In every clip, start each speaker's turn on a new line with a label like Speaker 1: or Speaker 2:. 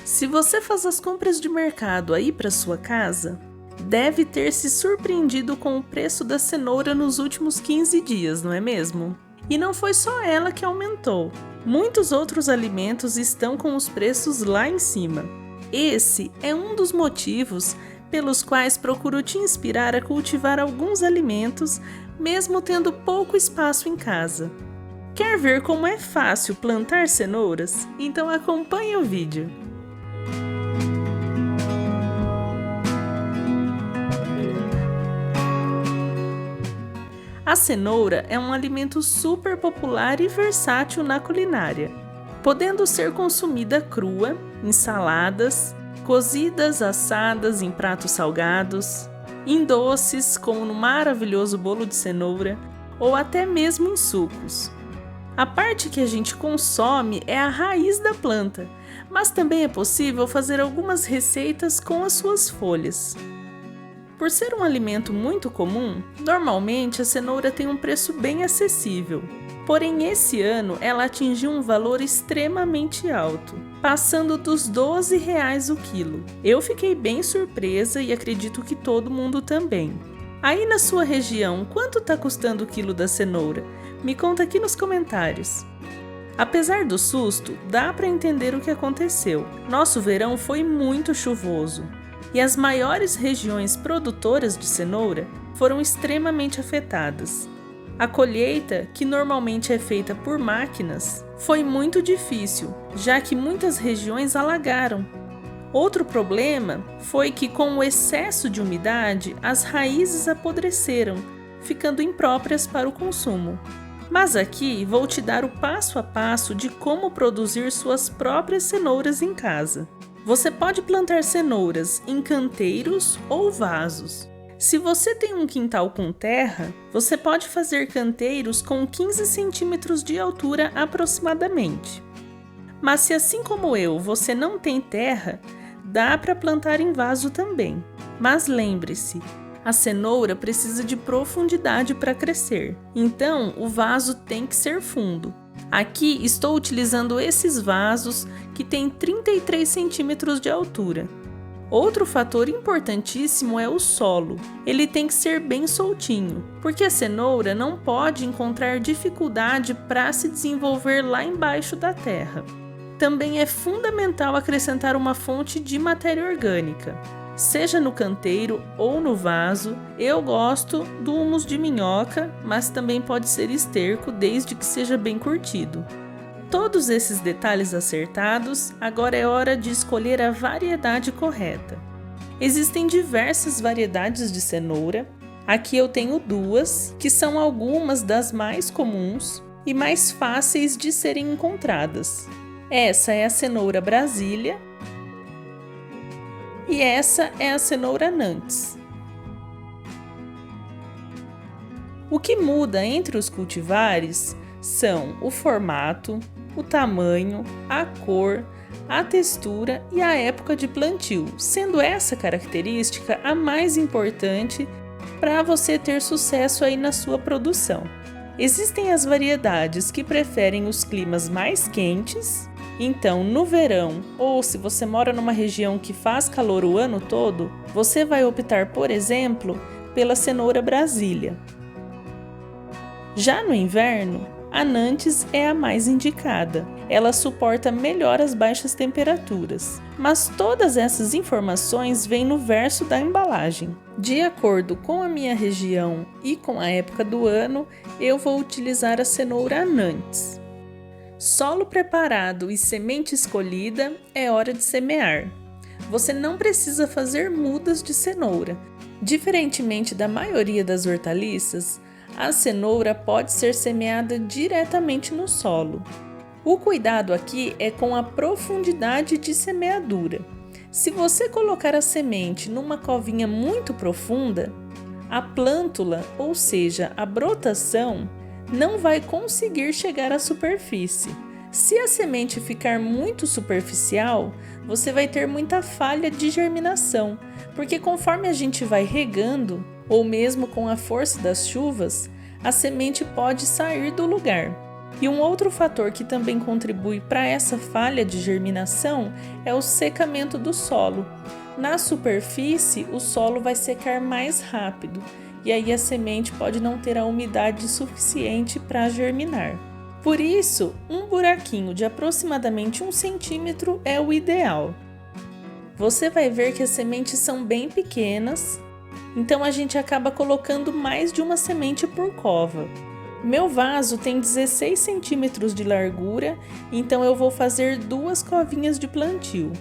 Speaker 1: Se você faz as compras de mercado aí para sua casa, deve ter se surpreendido com o preço da cenoura nos últimos 15 dias, não é mesmo? E não foi só ela que aumentou. Muitos outros alimentos estão com os preços lá em cima. Esse é um dos motivos pelos quais procuro te inspirar a cultivar alguns alimentos, mesmo tendo pouco espaço em casa. Quer ver como é fácil plantar cenouras? Então acompanhe o vídeo. A cenoura é um alimento super popular e versátil na culinária, podendo ser consumida crua, em saladas, cozidas, assadas em pratos salgados, em doces, como no maravilhoso bolo de cenoura, ou até mesmo em sucos. A parte que a gente consome é a raiz da planta, mas também é possível fazer algumas receitas com as suas folhas. Por ser um alimento muito comum, normalmente a cenoura tem um preço bem acessível. Porém, esse ano ela atingiu um valor extremamente alto, passando dos R$ 12 o quilo. Eu fiquei bem surpresa e acredito que todo mundo também. Aí na sua região, quanto está custando o quilo da cenoura? Me conta aqui nos comentários. Apesar do susto, dá para entender o que aconteceu. Nosso verão foi muito chuvoso. E as maiores regiões produtoras de cenoura foram extremamente afetadas. A colheita, que normalmente é feita por máquinas, foi muito difícil, já que muitas regiões alagaram. Outro problema foi que, com o excesso de umidade, as raízes apodreceram, ficando impróprias para o consumo. Mas aqui vou te dar o passo a passo de como produzir suas próprias cenouras em casa. Você pode plantar cenouras em canteiros ou vasos. Se você tem um quintal com terra, você pode fazer canteiros com 15 centímetros de altura aproximadamente. Mas se, assim como eu, você não tem terra, dá para plantar em vaso também. Mas lembre-se, a cenoura precisa de profundidade para crescer, então o vaso tem que ser fundo. Aqui estou utilizando esses vasos que têm 33 centímetros de altura. Outro fator importantíssimo é o solo. Ele tem que ser bem soltinho, porque a cenoura não pode encontrar dificuldade para se desenvolver lá embaixo da terra. Também é fundamental acrescentar uma fonte de matéria orgânica, seja no canteiro ou no vaso. Eu gosto do humus de minhoca, mas também pode ser esterco, desde que seja bem curtido. Todos esses detalhes acertados, agora é hora de escolher a variedade correta. Existem diversas variedades de cenoura. Aqui eu tenho duas, que são algumas das mais comuns e mais fáceis de serem encontradas. Essa é a cenoura Brasília e essa é a cenoura Nantes. O que muda entre os cultivares são o formato, o tamanho, a cor, a textura e a época de plantio, sendo essa característica a mais importante para você ter sucesso aí na sua produção. Existem as variedades que preferem os climas mais quentes. Então, no verão, ou se você mora numa região que faz calor o ano todo, você vai optar, por exemplo, pela cenoura Brasília. Já no inverno, a Nantes é a mais indicada. Ela suporta melhor as baixas temperaturas. Mas todas essas informações vêm no verso da embalagem. De acordo com a minha região e com a época do ano, eu vou utilizar a cenoura Nantes. Solo preparado e semente escolhida, é hora de semear. Você não precisa fazer mudas de cenoura. Diferentemente da maioria das hortaliças, a cenoura pode ser semeada diretamente no solo. O cuidado aqui é com a profundidade de semeadura. Se você colocar a semente numa covinha muito profunda, a plântula, ou seja, a brotação, não vai conseguir chegar à superfície. Se a semente ficar muito superficial, você vai ter muita falha de germinação, porque conforme a gente vai regando, ou mesmo com a força das chuvas, a semente pode sair do lugar. E um outro fator que também contribui para essa falha de germinação é o secamento do solo. Na superfície, o solo vai secar mais rápido e aí a semente pode não ter a umidade suficiente para germinar. Por isso, um buraquinho de aproximadamente 1 centímetro é o ideal. Você vai ver que as sementes são bem pequenas, então a gente acaba colocando mais de uma semente por cova. Meu vaso tem 16 centímetros de largura, então eu vou fazer 2 covinhas de plantio.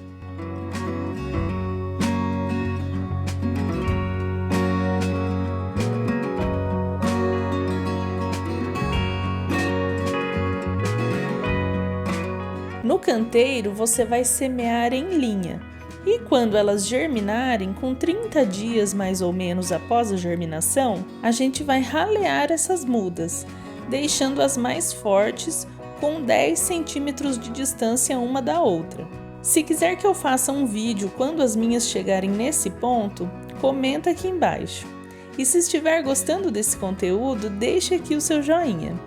Speaker 1: No canteiro, você vai semear em linha. E quando elas germinarem, com 30 dias mais ou menos após a germinação, a gente vai ralear essas mudas, deixando as mais fortes com 10 centímetros de distância uma da outra. Se quiser que eu faça um vídeo quando as minhas chegarem nesse ponto, comenta aqui embaixo. E se estiver gostando desse conteúdo, deixe aqui o seu joinha.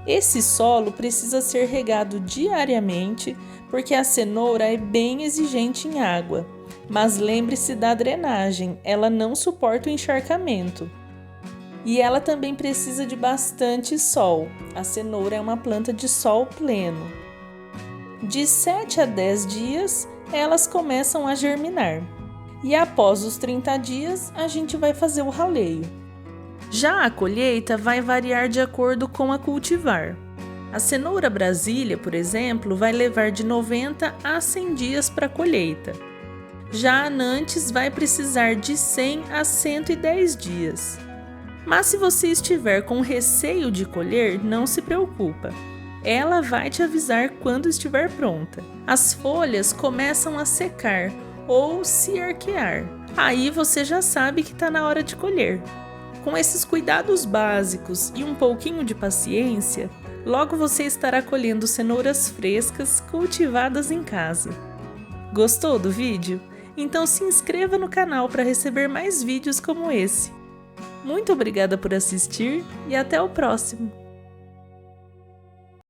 Speaker 1: Esse solo precisa ser regado diariamente, porque a cenoura é bem exigente em água. Mas lembre-se da drenagem, ela não suporta o encharcamento. E ela também precisa de bastante sol. A cenoura é uma planta de sol pleno. De 7 a 10 dias, elas começam a germinar. E após os 30 dias, a gente vai fazer o raleio. Já a colheita vai variar de acordo com a cultivar. A cenoura Brasília, por exemplo, vai levar de 90 a 100 dias para a colheita. Já a Nantes vai precisar de 100 a 110 dias. Mas se você estiver com receio de colher, não se preocupa. Ela vai te avisar quando estiver pronta. As folhas começam a secar ou se arquear. Aí você já sabe que está na hora de colher. Com esses cuidados básicos e um pouquinho de paciência, logo você estará colhendo cenouras frescas cultivadas em casa. Gostou do vídeo? Então se inscreva no canal para receber mais vídeos como esse. Muito obrigada por assistir e até o próximo!